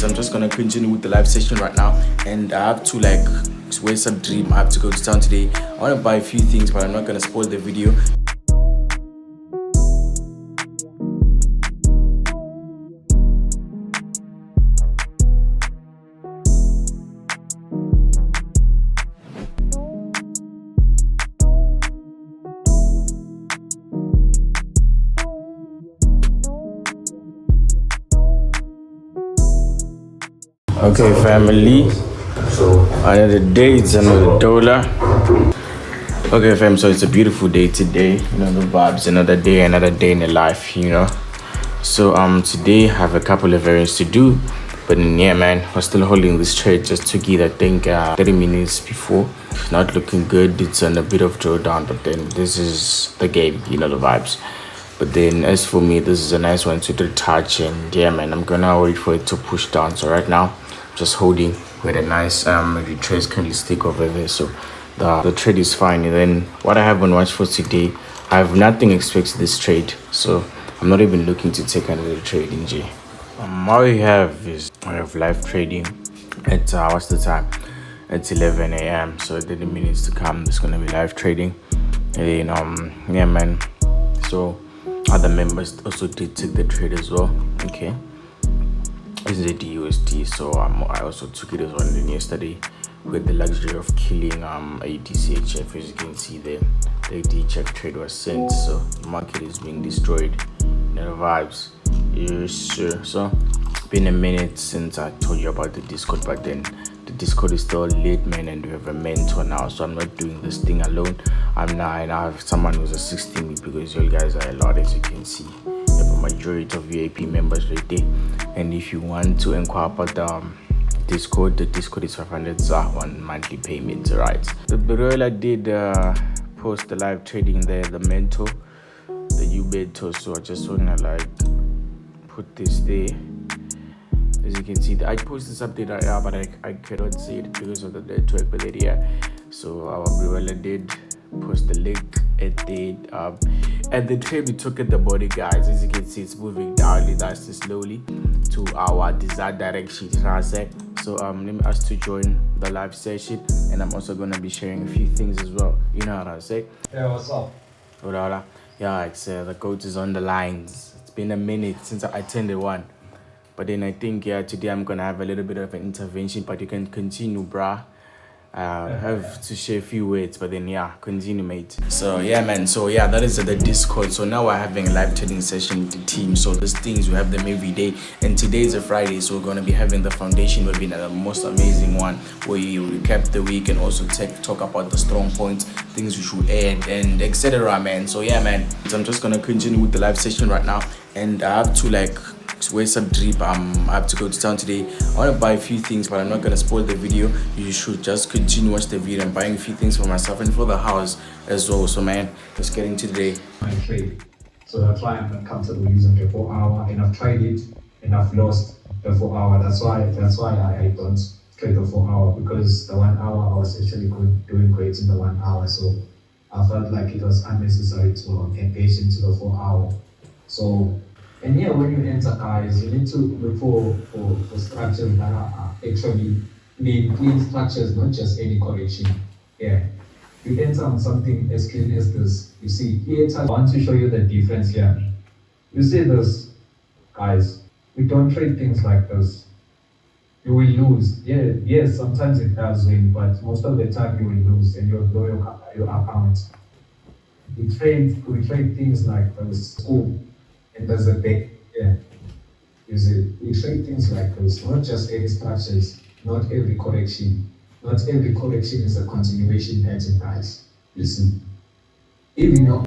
I'm just gonna continue with the live session right now, and I have to like wear some dream. I have to go to town today. I want to buy a few things, but I'm not gonna spoil the video. Okay, family. Another day, it's another dollar. Okay, fam. So it's a beautiful day today. You know the vibes. Another day in the life. You know. So today I have a couple of errands to do, but yeah, man, we're still holding this trade. Just took it, I think, 30 minutes before. It's not looking good. It's on a bit of drawdown, but then this is the game. You know the vibes. But then as for me, this is a nice one to touch, and yeah, man, I'm gonna wait for it to push down. So right now, just holding with a nice retrace candlestick over there. So the trade is fine. And then what I have on watch for today, I have nothing expects this trade, so I'm not even looking to take another trade in J. What we have is I have live trading at what's the time? It's 11 a.m. So 30 minutes to come. There's gonna be live trading, and then yeah, man. So other members also did take the trade as well. Okay. This is a DUSD, so I also took it as one yesterday with the luxury of killing ADCHF. As you can see there, the AD trade was sent, so the market is being destroyed. You know the vibes. Yes, sir. So been a minute since I told you about the Discord, but then the Discord is still lit, man, and we have a mentor now, so I'm not doing this thing alone. I have someone who's assisting me because you guys are a lot, as you can see. We have a majority of VIP members right there, and if you want to inquire about the Discord is 500 on monthly payments, right? The Barilla did post the live trading there, the mentor, the mentor, so I just wanna like put this there. As you can see, I posted something right now, but I cannot see it because of the network. But then yeah, so our Barilla did post the link and then and the trade we took at the body, guys. As you can see, it's moving down nice and slowly to our desired direction. You know what I say? So let me ask to join the live session, and I'm also gonna be sharing a few things as well. You know what I say? Yeah, what's up? Hola. Yeah, it's the coach is on the lines. It's been a minute since I attended one, but then I think today I'm gonna have a little bit of an intervention. But you can continue, bruh. I have to share a few words, but then yeah, continue, mate. So yeah, man. So yeah, that is the Discord. So now we're having a live trading session with the team. So these things we have them every day, and today is a Friday, so we're gonna be having the foundation webinar, the most amazing one, where you recap the week and also talk about the strong points, things we should add, and etc. Man. So yeah, man. So I'm just gonna continue with the live session right now, and I have to like wear some drip. I have to go to town today. I want to buy a few things, but I'm not gonna spoil the video. You should just continue watch the video. I'm buying a few things for myself and for the house as well. So man, let's get into the day. My trade. So that's why I'm not comfortable using the 4 hour, and I've tried it and I've lost the 4 hour. That's why I don't trade the 4 hour, because the 1 hour I was actually doing great in the 1 hour. So I felt like it was unnecessary to pay attention to the 4 hour. So and yeah, when you enter, guys, you need to look for structures that are actually clean structures, not just any correction. Yeah, you enter on something as clean as this. You see, here I want to show you the difference here. You see this, guys. We don't trade things like this. You will lose. Yeah, yes, sometimes it does win, but most of the time you will lose and you'll blow your account. We trade things like this. School. And there's a big, yeah. You see, we trade things like those, not just any structures, not every correction. Not every correction is a continuation pattern, guys. You see, even your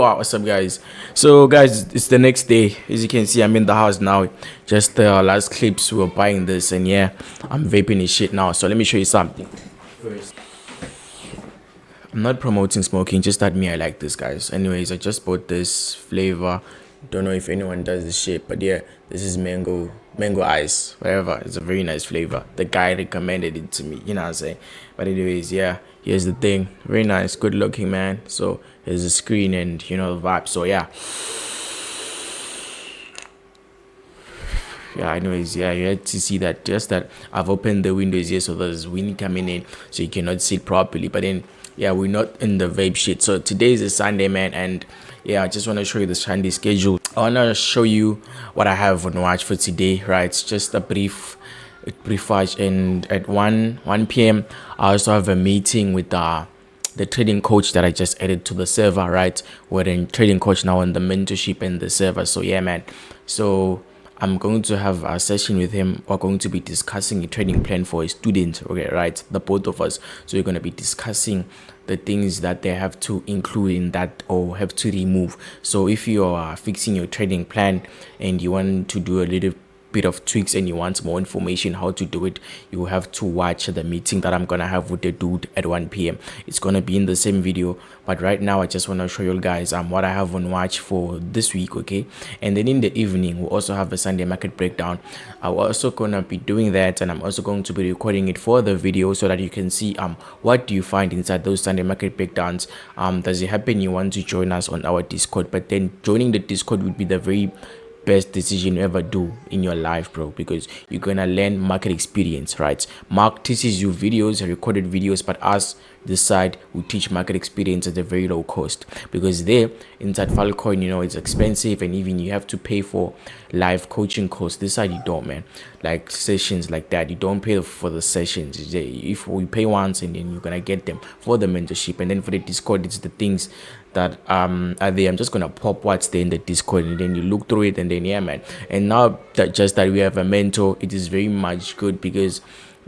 what's up, guys? So, guys, it's the next day. As you can see, I'm in the house now. Just the last clips we were buying this, and yeah, I'm vaping this shit now. So let me show you something. First, I'm not promoting smoking, just that me, I like this, guys. Anyways, I just bought this flavor. Don't know if anyone does this shit, but yeah, this is mango ice, whatever. It's a very nice flavor. The guy recommended it to me, you know what I'm saying? But anyways, yeah, here's the thing. Very nice, good looking, man. So here's the screen and you know the vibe. So yeah. Yeah, anyways, yeah, you had to see that. Just that I've opened the windows here, so there's wind coming in, so you cannot see it properly. But then, yeah, we're not in the vape shit. So today is a Sunday, man, and yeah, I just want to show you the Sunday schedule. I want to show you what I have on watch for today, right? It's just a brief watch, and at 1 p.m. I also have a meeting with the trading coach that I just added to the server, right? We're in trading coach now on the mentorship and the server. So yeah, man. So I'm going to have a session with him. We're going to be discussing a trading plan for a student, okay, right? The both of us. So we're going to be discussing the things that they have to include in that or have to remove. So if you are fixing your trading plan and you want to do a little bit of tweaks and you want more information how to do it, you have to watch the meeting that I'm gonna have with the dude at 1 p.m. It's gonna be in the same video, but right now I just want to show you guys what I have on watch for this week, okay? And then in the evening we'll also have a Sunday market breakdown. I'm also gonna be doing that, and I'm also going to be recording it for the video so that you can see what do you find inside those Sunday market breakdowns. Does it happen you want to join us on our Discord? But then joining the Discord would be the very best decision you ever do in your life, bro, because you're gonna learn market experience, right? Mark teaches you videos, recorded videos, but us this side we teach market experience at a very low cost, because there inside Falcon, you know, it's expensive, and even you have to pay for live coaching costs. This side you don't, man. Like sessions like that, you don't pay for the sessions. If we pay once, and then you're gonna get them for the mentorship. And then for the Discord, it's the things that are there. I'm just gonna pop what's there in the Discord, and then you look through it, and then yeah, man. And now that just that we have a mentor, it is very much good, because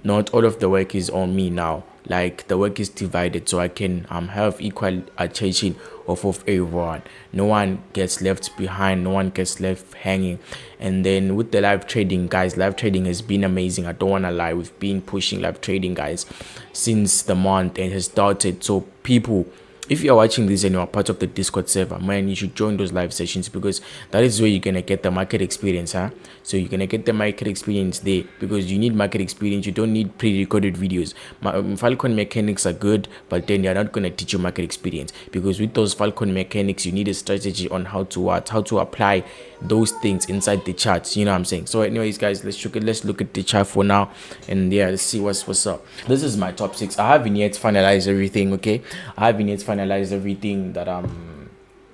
not all of the work is on me now. Like the work is divided, so I can have equal attention of everyone. No one gets left behind, no one gets left hanging. And then with the live trading, guys, live trading has been amazing. I don't want to lie, we've been pushing live trading, guys, since the month it has started. So people, if you're watching this and you're part of the Discord server, man, you should join those live sessions, because that is where you're gonna get the market experience, huh? So you're gonna get the market experience there, because you need market experience. You don't need pre-recorded videos. Falcon mechanics are good, but then they're not gonna teach you market experience, because with those Falcon mechanics, you need a strategy on how to apply those things inside the charts. You know what I'm saying? So anyways, guys, let's look at the chart for now, and yeah, let's see what's up. This is my top 6. I haven't yet finalized everything, okay? I haven't yet finalized everything that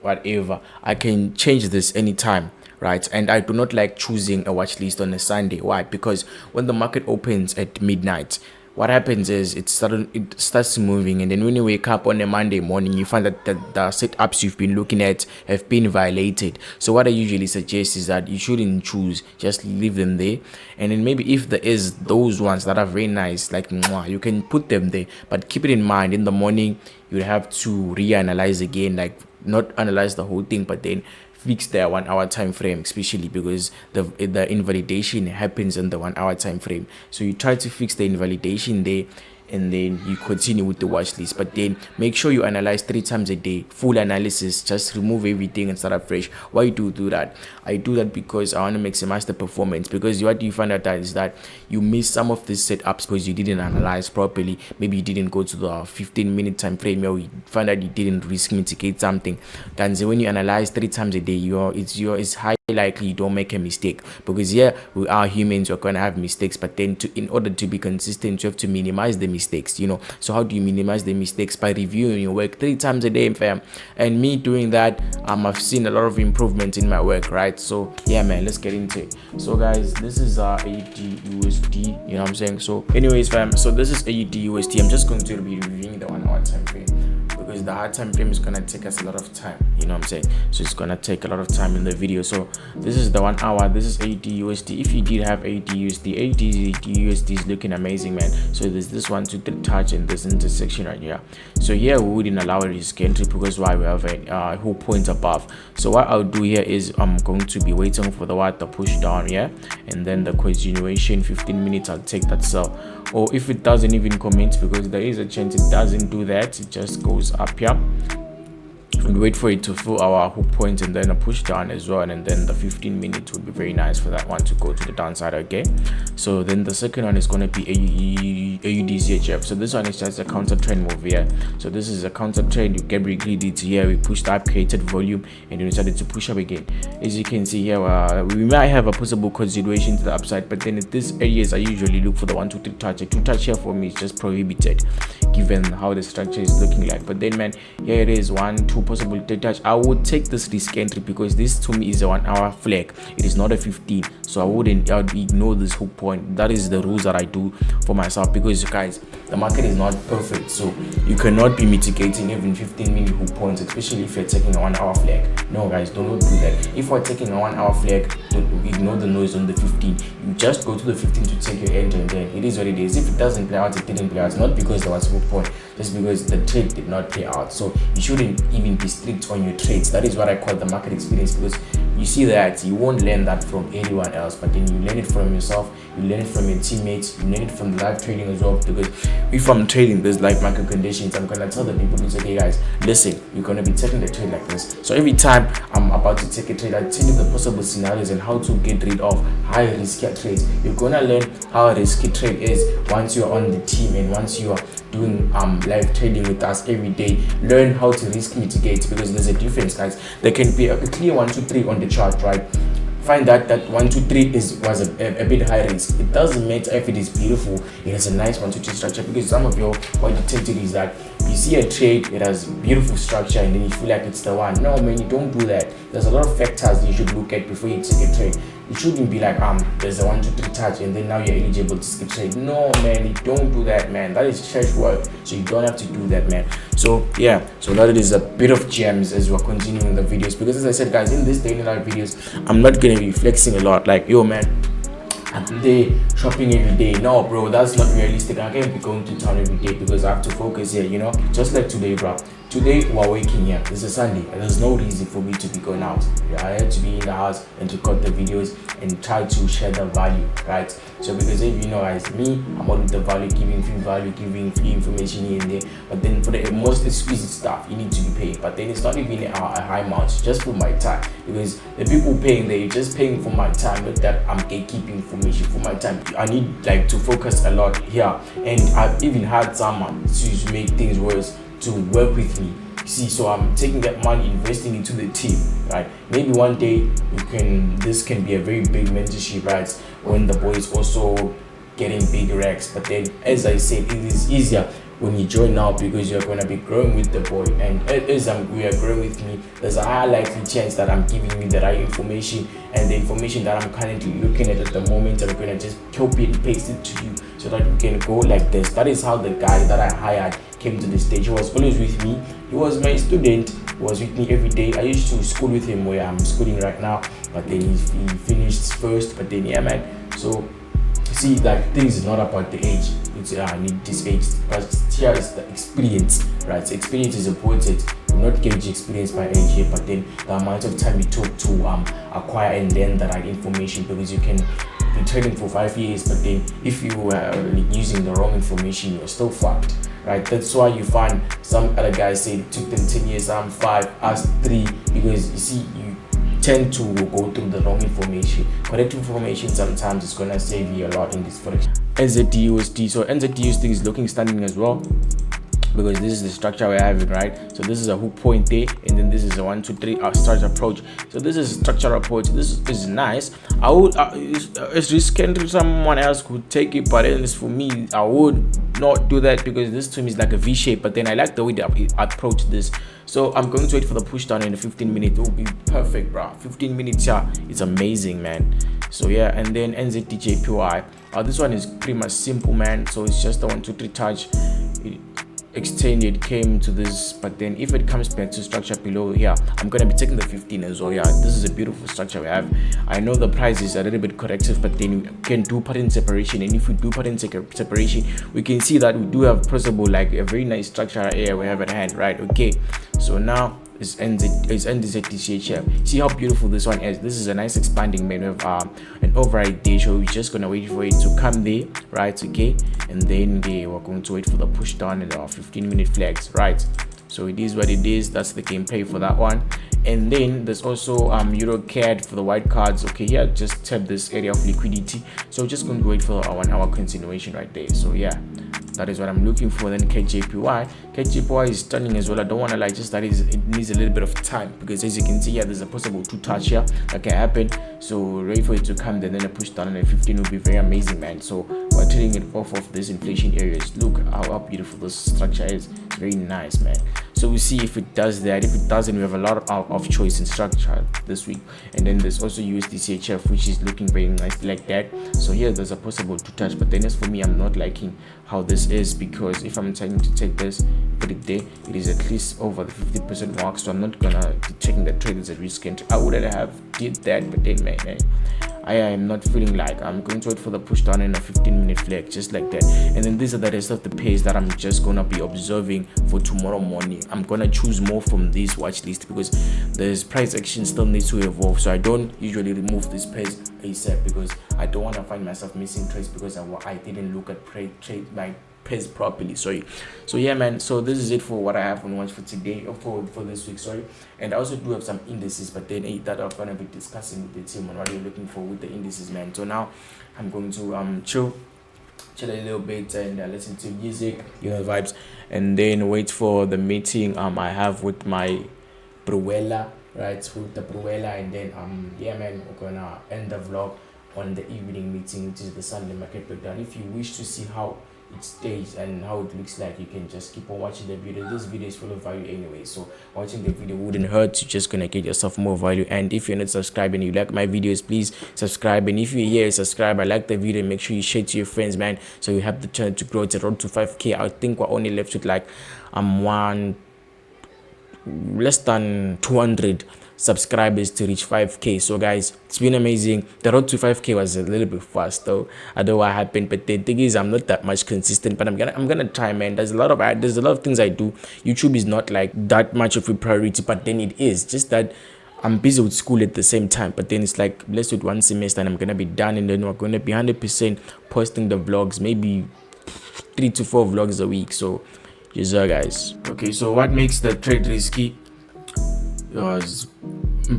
whatever. I can change this anytime, right? And I do not like choosing a watch list on a Sunday. Why? Because when the market opens at midnight, what happens is it starts moving, and then when you wake up on a Monday morning, you find that the setups you've been looking at have been violated. So what I usually suggest is that you shouldn't choose, just leave them there. And then maybe if there is those ones that are very nice, like you can put them there, but keep it in mind in the morning you have to reanalyze again, like not analyze the whole thing, but then fix their 1 hour time frame, especially because the invalidation happens in the 1 hour time frame. So you try to fix the invalidation there, and then you continue with the watch list. But then make sure you analyze 3 times a day, full analysis. Just remove everything and start afresh. Why do you do that? I do that because I want to maximize the performance, because what you find out that is that you miss some of these setups because you didn't analyze properly. Maybe you didn't go to the 15-minute time frame, or you find out you didn't risk mitigate something. And so when you analyze 3 times a day, it's high likely you don't make a mistake, because yeah, we are humans, we're gonna have mistakes, but then in order to be consistent, you have to minimize the mistakes, you know. So how do you minimize the mistakes? By reviewing your work 3 times a day, fam. And me doing that, I've seen a lot of improvement in my work, right? So yeah, man, let's get into it. So guys, this is AUD USD, you know what I'm saying? So anyways, fam, so this is AUD USD. I'm just going to be reviewing the 1 hour time frame, because the hard time frame is gonna take us a lot of time, you know what I'm saying? So it's gonna take a lot of time in the video. So this is the 1 hour, this is 80 USD. If you did have 80 USD, 80 USD is looking amazing, man. So there's this 1 2 3 touch in this intersection right here. So here we wouldn't allow a risk entry because why, we have a whole point above. So what I'll do here is I'm going to be waiting for the push down here, and then the continuation 15 minutes. I'll take that sell, or if it doesn't even commit, because there is a chance it doesn't do that, it just goes up here, and wait for it to fill our hook point and then a push down as well, and then the 15 minutes would be very nice for that one to go to the downside. Okay, so then the second one is going to be AUDCHF. So this one is just a counter trend move here. So this is a counter trend. You get liquidity here, we pushed up, created volume, and then decided to push up again. As you can see here, we might have a possible consideration to the upside, but then at this areas I usually look for the 1 2 3 touch. A 2 touch here for me is just prohibited given how the structure is looking like. But then, man, here it is, 1 2 possible 3 touch. I would take this risk entry because this to me is a 1 hour flag, it is not a 15. So I would ignore this hook point. That is the rules that I do for myself, because guys, the market is not perfect, so you cannot be mitigating even 15-minute hook points, especially if you're taking a 1 hour flag. No guys, do not do that. If we're taking a 1 hour flag, don't ignore the noise on the 15. You just go to the 15 to take your entry, and then it is what it is. If it doesn't play out, it didn't play out, not because there was a hook point, just because the trade did not play out. So you shouldn't even be strict on your trades. That is what I call the market experience, because you see that you won't learn that from anyone else, but then you learn it from yourself, you learn it from your teammates, you learn it from the live trading as well. Because if I'm trading this live market conditions, I'm gonna tell the people, it's okay guys, listen, you're gonna be taking the trade like this. So every time I'm about to take a trade, I tell you the possible scenarios and how to get rid of high risky trades. You're gonna learn how a risky trade is once you're on the team, and once you are doing live trading with us every day. Learn how to risk mitigate, because there's a difference, guys. There can be a clear 1 2 3 on the chart, right? Find that 1 2 3 was a bit high risk. It doesn't matter if it is beautiful, it has a nice 1 2 3 structure, because some of your what you tend to do is that you see a trade, it has beautiful structure, and then you feel like it's the one. No man, you don't do that. There's a lot of factors you should look at before you take a trade. It shouldn't be like there's a 1 2 3 touch and then now you're eligible to skip trade. No man, you don't do that, man. That is church work, so you don't have to do that, man. So yeah, so that is a bit of gems as we're continuing the videos, because as I said guys, in this daily life videos, I'm not gonna be flexing a lot like, yo man, I'm there shopping every day. No bro, that's not realistic. I can't be going to town every day because I have to focus here, you know, just like today, bro. Today we're working here, this is Sunday, and there's no reason for me to be going out. I had to be in the house and record the videos and try to share the value, right? So because if you know guys, me, I'm all with the value, giving free information here and there. But then for the most exquisite stuff, you need to be paid. But then it's not even a high amount, just for my time, because the people paying, they're just paying for my time, not that I'm gatekeeping information for my time. I need like to focus a lot here, and I've even had someone to make things worse to work with me. See, so I'm taking that money, investing into the team, right? Maybe one day this can be a very big mentorship, right? When the boy is also getting big racks. But then, as I said, it is easier when you join now, because you're going to be growing with the boy, and as we are growing with me, there's a high likely chance that I'm giving you the right information, and the information that I'm currently looking at the moment, I'm going to just copy and paste it to you so that we can go like this. That is how the guy that I hired came to the stage. He was always with me, he was my student, he was with me every day. I used to school with him where I'm schooling right now, but then he finished first. But then yeah man, so see, like, things is not about the age. It's I need this age, but here is the experience, right? So experience is important. You not gauge experience by age here, but then the amount of time you took to acquire and learn the right information, because you can be trading for 5 years, but then if you were using the wrong information, you're still fucked, right? That's why you find some other guys say it took them 10 years, 5, us 3, because you see, you tend to go through the wrong information. Correct information sometimes is gonna save you a lot in this forex. NZD/USD. So NZD/USD is looking stunning as well, because this is the structure we're having, right? So this is a hook point there, and then this is a 1 2 3 start approach. So this is a structure approach. This is nice. I would it's risky, someone else could take it, but then for me, I would not do that, because this to me is like a V shape. But then I like the way they approach this. So I'm going to wait for the push down in the 15 minutes. It will be perfect, bro. 15 minutes, yeah, it's amazing, man. So yeah, and then NZD/JPY. This one is pretty much simple, man. So it's just a 1 2 3 touch. extended came to this, but then if it comes back to structure below here, I'm gonna be taking the 15 as well. Yeah, this is a beautiful structure we have. I know the price is a little bit corrective, but then we can do pattern separation, and if we do pattern separation, we can see that we do have possible like a very nice structure here we have at hand, right? Okay, so now is NDZ here. See how beautiful this one is. This is a nice expanding man with an override there, so we're just gonna wait for it to come there, right? Okay, and then we're going to wait for the push down and our 15-minute flags, right? So it is what it is. That's the gameplay for that one. And then there's also Euro CAD for the white cards. Okay, yeah, just tap this area of liquidity. So just going to wait for our 1 hour continuation right there. So yeah, that is what I'm looking for. Then KJPY is stunning as well. I don't want to lie, just that it needs a little bit of time, because as you can see here, there's a possible 2 touch here that can happen. So ready for it to come, then a push down and a 15 will be very amazing, man. So we're trading it off of this inflation areas. Look how beautiful this structure is. It's very nice, man. So we see if it does that. If it doesn't, we have a lot of choice in structure this week. And then there's also USDCHF, which is looking very nice like that. So here there's a possible 2 touch, but then as for me, I'm not liking how this is, because if I'm trying to take this, put it there, it is at least over the 50% mark. So I'm not gonna be taking the trade as a risk entry. I would have did that, but then man, I am not feeling like I'm going to wait for the push down in a 15-minute flag, just like that. And then these are the rest of the pairs that I'm just gonna be observing for tomorrow morning. I'm gonna choose more from this watch list, because this price action still needs to evolve. So I don't usually remove this pairs ASAP, because I don't want to find myself missing trades because I didn't look at trade my pairs properly. Sorry. So yeah, man, so this is it for what I have on watch for today, or for this week. Sorry. And I also do have some indices, but then that I'm gonna be discussing with the team on what you're looking for with the indices, man. So now I'm going to chill a little bit and listen to music, vibes, and then wait for the meeting I have with my Bruella, right? With the Bruella, and then yeah, man, we're gonna end the vlog on the evening meeting, which is the Sunday market breakdown. If you wish to see how it stays and how it looks like, you can just keep on watching the video. This video is full of value anyway, so watching the video wouldn't hurt. You're just gonna get yourself more value. And if you're not subscribed and you like my videos, please subscribe. And if you're here, subscribe, I like the video, make sure you share to your friends, man, so you have the chance to grow. It's a road to 5k. I think we're only left with like less than 200 subscribers to reach 5k. So guys, it's been amazing. The road to 5k was a little bit fast though. I don't know what happened, but the thing is, I'm not that much consistent, but I'm gonna try, man. There's a lot of things I do. YouTube is not like that much of a priority, but then it is just that I'm busy with school at the same time. But then it's like blessed with 1 semester and I'm gonna be done, and then we're gonna be 100% posting the vlogs, maybe 3 to 4 vlogs a week. So yes, guys. Okay, so what makes the trade risky?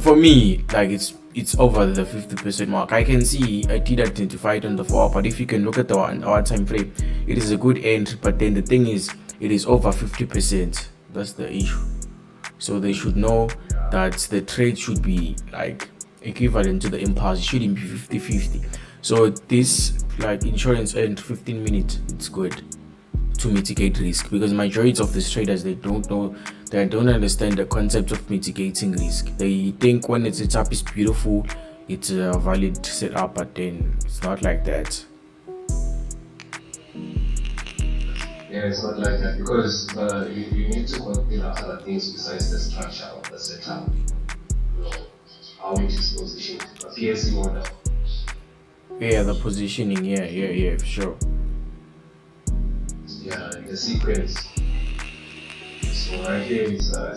For me, like it's over the 50% mark. I can see I did identify it on the 4 hour, but if you can look at the 1 hour time frame, it is a good end. But then the thing is, it is over 50%. That's the issue. So they should know that the trade should be like equivalent to the impulse. It shouldn't be 50-50. So this like insurance and 15 minutes, it's good to mitigate risk, because majority of these traders, they don't understand the concept of mitigating risk. They think when it's set up is beautiful, it's a valid setup, but then it's not like that. Yeah, it's not like that, because you need to consider other things besides the structure of the setup. How it is positioned, a PSC model. Yeah, the positioning, yeah, for sure. Yeah, the sequence. So right here is I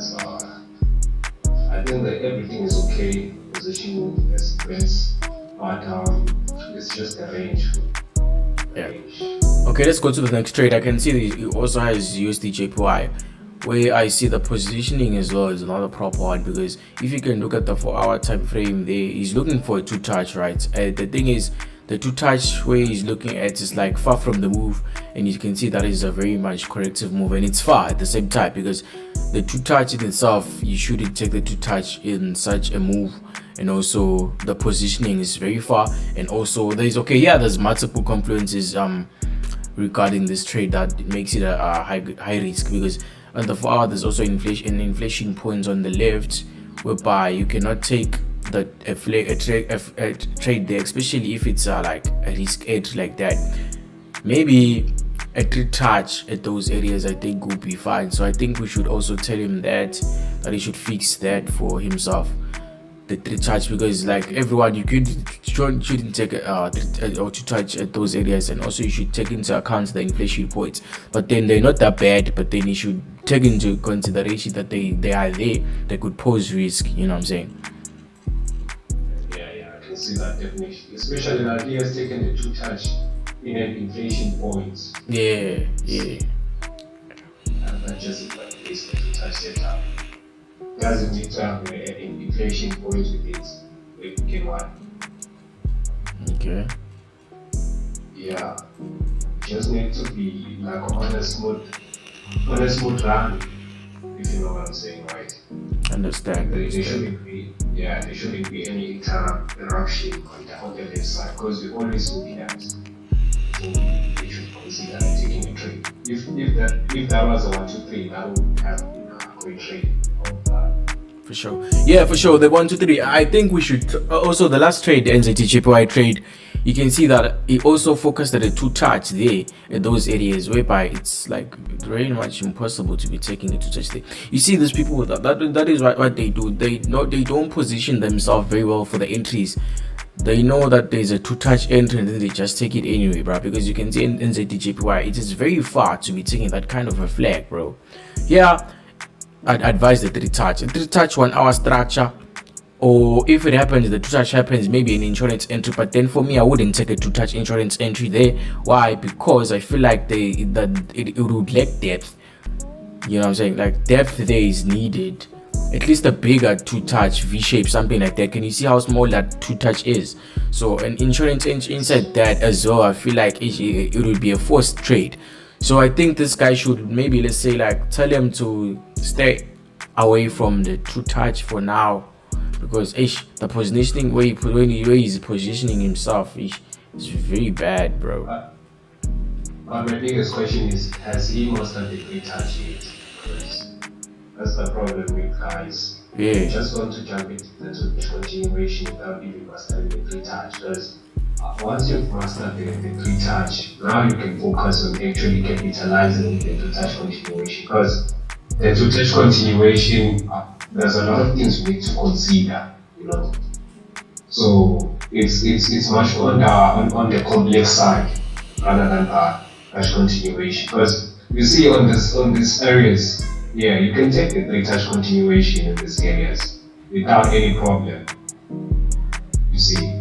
think that everything is okay, positioning, the sequence, but it's just a range. Yeah. Okay, let's go to the next trade. I can see that it also has USDJPY, where I see the positioning as well is another proper one, because if you can look at the 4 hour time frame, there he's looking for a 2 touch, right? The thing is, the 2 touch where he's looking at is like far from the move, and you can see that is a very much corrective move, and it's far at the same time, because the 2 touch in itself, you shouldn't take the 2 touch in such a move. And also the positioning is very far, and also there's multiple confluences regarding this trade that makes it a high risk, because on the 4 hour there's also inflation points on the left, whereby you cannot take a trade there, especially if it's like a risk edge like that. Maybe a 3 touch at those areas, I think will be fine. So I think we should also tell him that he should fix that for himself, the 3 touch, because like everyone, you shouldn't take or 2 touch at those areas, and also you should take into account the inflation points. But then they're not that bad, but then you should take into consideration that they are there, they could pose risk. You know what I'm saying? Yeah, I can see that definition, especially that he has taken the 2 touch in an inflation point. Yeah. And that just is like the 2 touch setup. Doesn't need to have an inflation point with it. With K1. Okay. Yeah. Just need to be like on a smooth run, if you know what I'm saying, right? Understand. There shouldn't be any interruption on the left side, because we always will be that. So we should consider taking a trade. If that was a 1, 2, 3, that would have been a great trade. For sure. Yeah, for sure. The 1, 2, 3. I think we should also, the last trade, the NZT trade, you can see that it also focused at a 2 touch there in those areas, whereby it's like very much impossible to be taking a 2 touch there. You see, these people that is what they do. They don't position themselves very well for the entries. They know that there's a 2 touch entry, and then they just take it anyway, bro. Because you can see in NZT it is very far to be taking that kind of a flag, bro. Yeah, I'd advise the 3 touch. A 3 touch 1 hour structure, or if it happens, the 2 touch happens, maybe an insurance entry. But then for me, I wouldn't take a 2 touch insurance entry there. Why? Because I feel like it would lack depth. You know what I'm saying? Like, depth there is needed. At least a bigger 2 touch V shape, something like that. Can you see how small that 2 touch is? So an insurance entry inside that as well, I feel like it would be a forced trade. So I think this guy should maybe, let's say, like, tell him to stay away from the 2 touch for now, because the positioning where he's positioning himself is very bad, bro. My biggest question is, has he mastered the 3 touch yet? Because that's the problem with guys. Yeah. You just want to jump into the continuation without even mastering the 3 touch. Because once you've mastered the 3 touch, now you can focus on actually capitalizing the 2 touch continuation. Because the 2 touch continuation, there's a lot of things we need to consider, you know. So it's much on the complex side rather than the touch continuation. Because you see on these areas, yeah, you can take the 3 touch continuation in these areas without any problem. You see.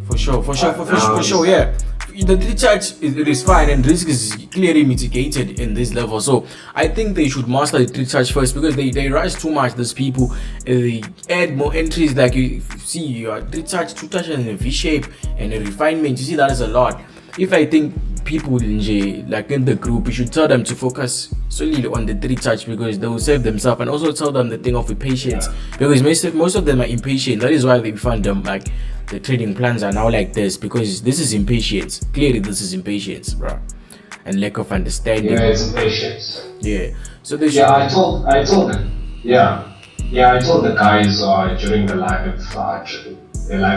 For sure, yeah. The 3 touch is fine, and risk is clearly mitigated in this level. So I think they should master the 3 touch first, because they rush too much. These people, they add more entries. Like you see, your 3 touch, 2 touch, and a V shape and a refinement. You see, that is a lot. If I think people in like in the group, you should tell them to focus solely on the 3 touch, because they will save themselves, and also tell them the thing of impatience, because most of them are impatient. That is why we find them like the trading plans are now like this, because this is impatience. Clearly, this is impatience, bro, and lack of understanding. Yeah, it's impatience. Yeah. So they should. Yeah, I told them. Yeah, I told the guys during the live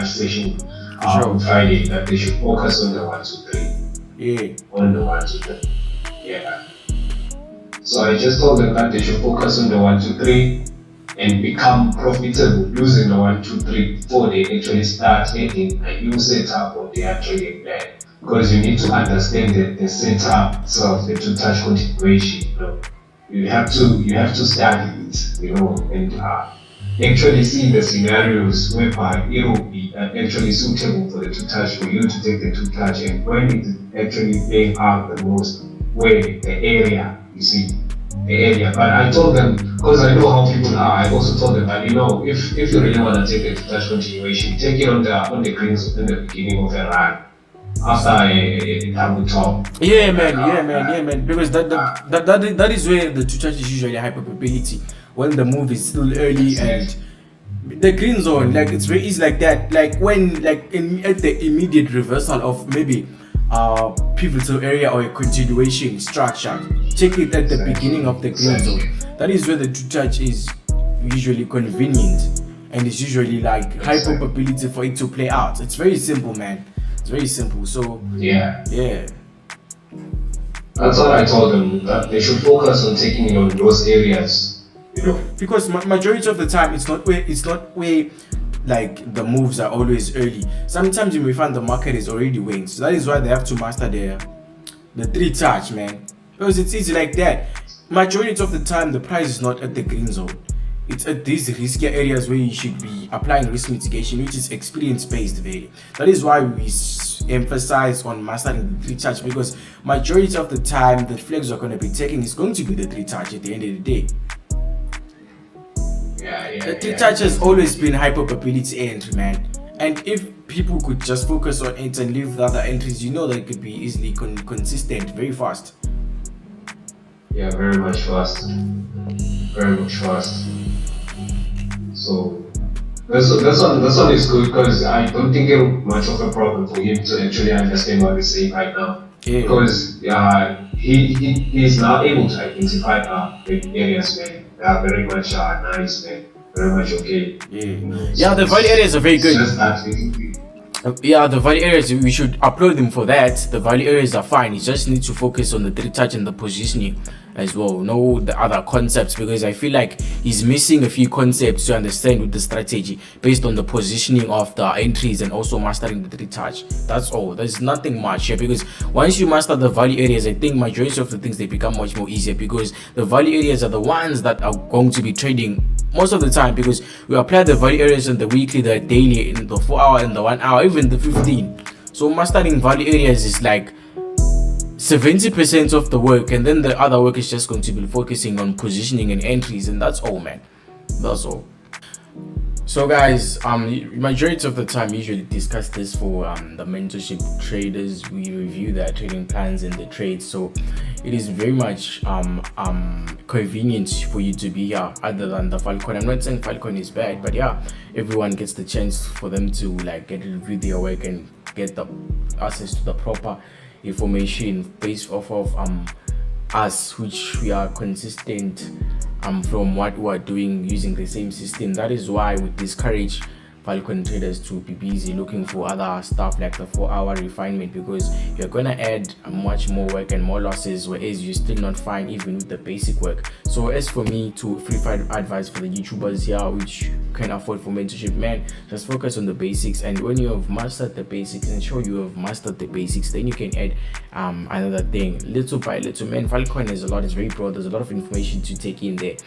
session on Friday that they should focus on the 1, 2, 3. Yeah. On the 1, 2, 3. Yeah. So I just told them that they should focus on the 1, 2, 3 and become profitable using the 1, 2, 3 before they actually start making a new setup of their trading plan. Because you need to understand the setup itself, the 2 touch continuation. You know, you have to study it, you know, and actually see the scenarios whereby it will be actually suitable for the 2 touch, for you to take the 2 touch, and when it is actually playing out the most, where the area, you see, the area. But I told them, because I know how people are, I also told them that, you know, if you really want to take the 2 touch continuation, take it on the greens in the beginning of a run, after a double top. Yeah, man. Because that is where the 2 touch is usually high probability, when the move is still early and the green zone, like it's very easy like that. Like when at the immediate reversal of maybe pivotal area or a continuation structure, check it at the beginning of the green zone. That is where the 2 touch is usually convenient, and it's usually like high probability for it to play out. It's very simple, man. It's very simple. So yeah. That's what I told them, that they should focus on taking it on those areas. Because majority of the time it's not where like the moves are always early. Sometimes you may find the market is already weighing, so that is why they have to master the 3 touch, man, because it's easy like that. Majority of the time the price is not at the green zone, it's at these riskier areas where you should be applying risk mitigation, which is experience based value. That is why we emphasize on mastering the 3 touch, because majority of the time the flags are going to be taking is going to be the 3 touch at the end of the day. The 3 touch has always been high probability entry, man. And if people could just focus on it and leave the other entries, you know that it could be easily consistent, very fast. Yeah, very much fast. Very much fast. So this one is good, because I don't think it's much of a problem for him to actually understand what we're saying right now. Yeah. Because he is now able to identify the areas, man. They are very much nice, man. Very much okay. Yeah, the value areas are very good. Just that Yeah, the value areas, we should upload them for that. The value areas are fine. You just need to focus on the 3 touch and the positioning as well. Know the other concepts, because I feel like he's missing a few concepts to understand with the strategy based on the positioning of the entries and also mastering the 3 touch. That's all. There's nothing much here, because once you master the value areas, I think majority of the things they become much more easier, because the value areas are the ones that are going to be trading most of the time, because we apply the value areas in the weekly, the daily, in the 4 hour, and the 1 hour, even the 15. So mastering value areas is like 70% of the work, and then the other work is just going to be focusing on positioning and entries, and that's all, man. That's all. So guys, majority of the time we usually discuss this for the mentorship traders. We review their trading plans and the trades, so it is very much convenient for you to be here, other than the Falcon. I'm not saying Falcon is bad, but yeah, everyone gets the chance for them to like get to review their work and get the access to the proper information based off of us, which we are consistent from what we are doing using the same system. That is why we discourage Falcon traders to be busy looking for other stuff like the 4 hour refinement, because you're gonna add much more work and more losses, whereas you're still not fine even with the basic work. So as for me, to free advice for the YouTubers here which can afford for mentorship, man, just focus on the basics, and when you have mastered the basics, ensure you have mastered the basics, then you can add another thing little by little, man. Falcon is a lot, it's very broad, there's a lot of information to take in there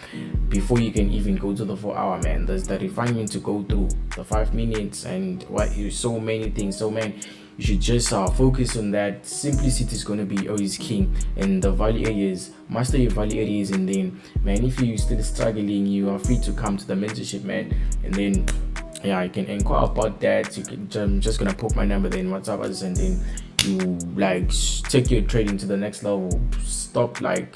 before you can even go to the 4 hour, man. There's the refinement to go through, the 5 minutes, and what you, so many things. So man, you should just focus on that. Simplicity is going to be always king, and the value areas, master your value areas, and then man, if you're still struggling, you are free to come to the mentorship, man, and then yeah, you can inquire about that. You can, I'm just gonna put my number there in WhatsApp us, and then you like take your trading to the next level. Stop like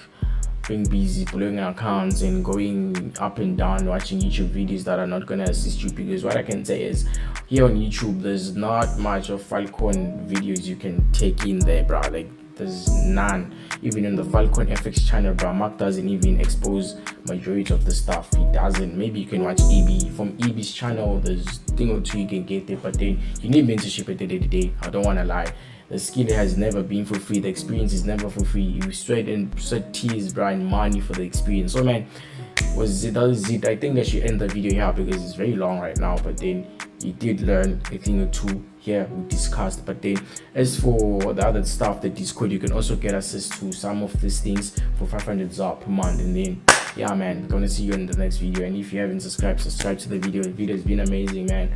being busy blowing accounts and going up and down watching YouTube videos that are not going to assist you, because what I can say is here on YouTube there's not much of Falcon videos you can take in there, bro. Like there's none. Even in the Falcon FX channel, bro, Mark doesn't even expose majority of the stuff. He doesn't. Maybe you can watch EB from EB's channel, there's thing or two you can get there, but then you need mentorship at the end of the day. I don't want to lie, the skill has never been for free, the experience is never for free. You sweat tears, bro, and money for the experience. So man, that was it. I think I should end the video here because it's very long right now, but then you did learn a thing or two here we discussed. But then as for the other stuff, the Discord, you can also get access to some of these things for 500 ZAR per month. And then yeah, man, gonna see you in the next video, and if you haven't subscribed, subscribe to the video. The video has been amazing, man.